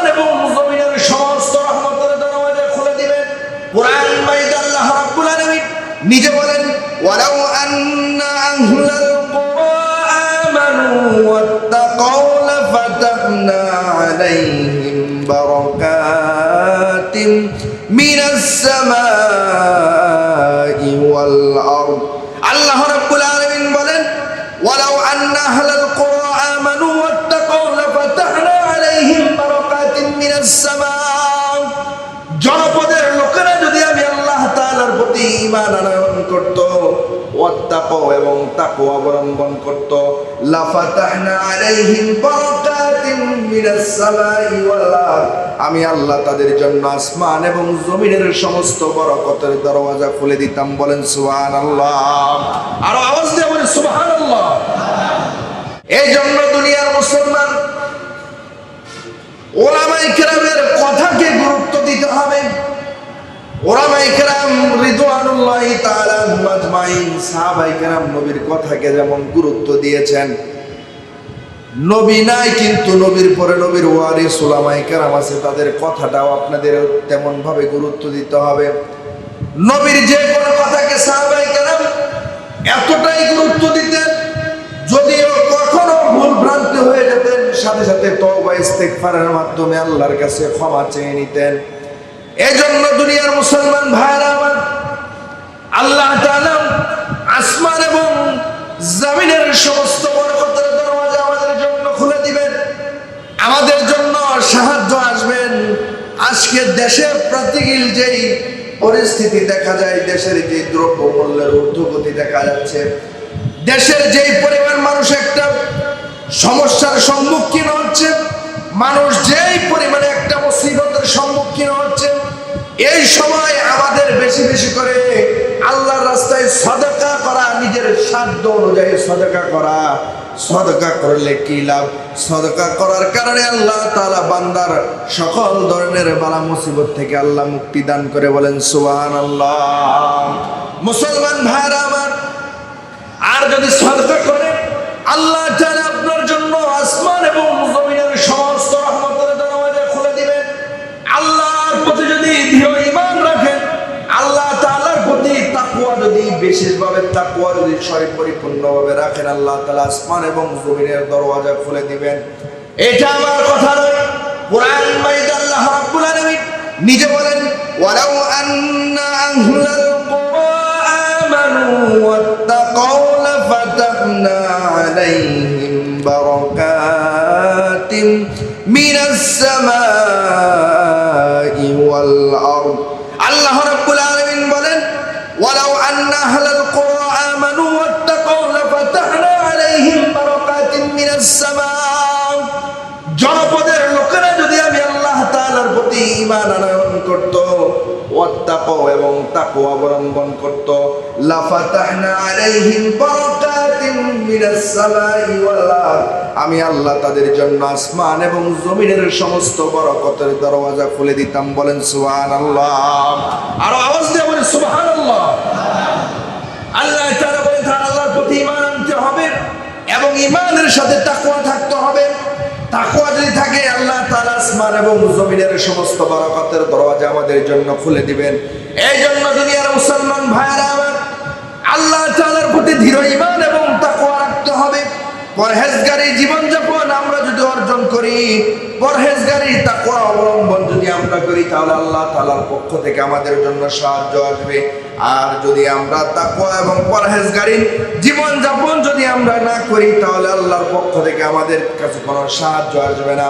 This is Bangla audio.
আসমান এবং জমিনের সমস্ত রহমতের দরওয়াজা খুলে দিবেন। কুরআন মাইদে আল্লাহ রাব্বুল আলামিন নিজে বলেন, ওয়ালাউ আন্না আহলাল কুরা আমানু ওয়াত্তাকাউ লাফাতাহনা আলাইহিম বারাকাতিন মিনাস সামাই ওয়াল আরদ। আল্লাহ রাব্বুল আলামিন বলেন, ওয়ালাউ আন্না আহলাল কুরা আমানু ওয়াত্তাকাউ লাফাতাহনা আলাইহিম বারাকাতিন মিনাস সামা। জনপদের লোকেরা যদি আমি আল্লাহ তাআলার প্রতি ঈমান আনয়ন করত, ওয়াত্তাকাউ এবং তাকওয়া অবলম্বন করত, লাফাতাহনা আলাইহিম বারাকাতিন মিনাস সামাই ওয়াল আরদ, আমি আল্লাহ তাদের জন্য আসমান এবং জমিনের সমস্ত বরকতের দরওয়াজা খুলে দিতাম। বলেন সুবহানাল্লাহ। আর আওয়াজ দিয়ে বলেন সুবহানাল্লাহ। এই জন্য দুনিয়ার মুসলমান ওলামায়ে কেরামের কথাকে গুরুত্ব দিতে হবে। ওলামায়ে কেরাম রিদওয়ানুল্লাহি তাআলা আজমাইন, সাহাবায়ে কেরাম নবীর কথাকে যেমন গুরুত্ব দিয়েছেন, নবী নাই কিন্তু নবীর পরে নবীর ওয়ারিস ওলামায়ে কেরাম আছে, তাদের কথাটাও আপনাদের তেমন ভাবে গুরুত্ব দিতে হবে। নবীর যে কোনো কথাকে সাহাবায়ে কেরাম এতটাই গুরুত্ব দিতেন, যদিও কখনো ভুল ভ্রান্তি হয়ে যেতেন সাথে সাথে তওবা ইস্তেগফারের মাধ্যমে আল্লাহর কাছে ক্ষমা চেয়ে নিতেন। এজন্য দুনিয়ার মুসলমান ভাইরা আমার, আল্লাহ তাআলা আসমান এবং জমিনের সমস্ত বরকতের দরওয়াজা আমাদের জন্য খুলে দিবেন, আমাদের জন্য সাহায্য আসবেন। আজকে দেশে প্রতিদিন যেই পরিস্থিতি দেখা যায়, দেশের যে দ্রব্যমূল্যের ঊর্ধ্বগতি দেখা যাচ্ছে, দেশের যেই পরিমাণ মানুষ একটা সমস্যার সম্মুখীন হচ্ছে, মানুষ যেই পরিমাণে একটা মুসিবতের সম্মুখীন হচ্ছে, এই সময় আমাদের বেশি বেশি করে আল্লাহর রাস্তায় সাদাকা করা, নিজের সাধ্য অনুযায়ী সাদাকা করা। সাদাকা করলে কি লাভ? সাদাকা করার কারণে আল্লাহ তাআলা বান্দার সকল ধরনের বালা মুসিবত থেকে আল্লাহ মুক্তি দান করে। বলেন সুবহানাল্লাহ। মুসলমান ভাইরা আমার, আর যদি সাদাকা করে আল্লাহ তাআলা আপনার জন্য আসমান এবং জমিনের সমস্ত রহমতের দরওয়াজা খুলে দিবেন। আল্লাহর প্রতি যদি দৃঢ় ঈমান রাখেন, আল্লাহ তাআলার প্রতি তাকওয়া যদি বিশেষভাবে তাকওয়া যদি পরিপূর্ণভাবে রাখেন, আল্লাহ তাআলা আসমান এবং জমিনের দরওয়াজা খুলে দিবেন। এটা আমার কথা নয়, কুরআন মাইদে আল্লাহ রাব্বুল আলামিন নিজে বলেন, ওয়ালাউ আন্না আহলাল কুরা আমানু ওয়াত্তাকাউ লাফাতাহনা আলাইহিম বারাকাতিন মিনাস সামাই ওয়াল আরদ। আল্লাহ রাব্বুল আলামিন বলেন, ওয়ালাউ আন্না আহলাল কুরা আমানু ওয়াত্তাকাউ লাফাতাহনা আলাইহিম বারাকাতিন মিনাস সামা। জনপদের লোকেরা যদি আমি আল্লাহ তাআলার প্রতি ঈমান আনয়ন করত, ওয়াত্তাকাউ এবং তাকওয়া অবলম্বন করত, লাফাতাহনা আলাইহিম বারাকাতিন মিনাস সামাই ওয়াল আরদ, আমি আল্লাহ তাদের জন্য আসমান এবং জমিনের সমস্ত বরকতের দরওয়াজা খুলে দিতাম। বলেন সুবহানাল্লাহ। আর আওয়াজ দিয়ে বলেন সুবহানাল্লাহ। আল্লাহ তাআলা বলেন, আল্লাহর প্রতি ঈমান আনতে হবে এবং ঈমানের সাথে তাকওয়া থাকতে হবে। তাকওয়া যদি থাকে, আল্লাহ তাআলা আসমান এবং জমিনের সমস্ত বরকতের দরওয়াজা আমাদের জন্য খুলে দিবেন। এই জন্য দুনিয়ার মুসলমান ভাইরা আমার, আল্লাহ তাআলার প্রতি দৃঢ় ঈমান এবং তাকওয়া রাখতে হবে। পরহেজগারী জীবনযাপন আমরা যদি অর্জন করি, পরহেজগারী তাকওয়া অবলম্বন যদি আমরা করি, তাহলে আল্লাহ তাআলার পক্ষ থেকে আমাদের জন্য সাহায্য আসবে। আর যদি আমরা তাকওয়া এবং পরহেজগারী জীবনযাপন যদি আমরা না করি, তাহলে আল্লাহর পক্ষ থেকে আমাদের কাছে কোনো সাহায্য আসবে না।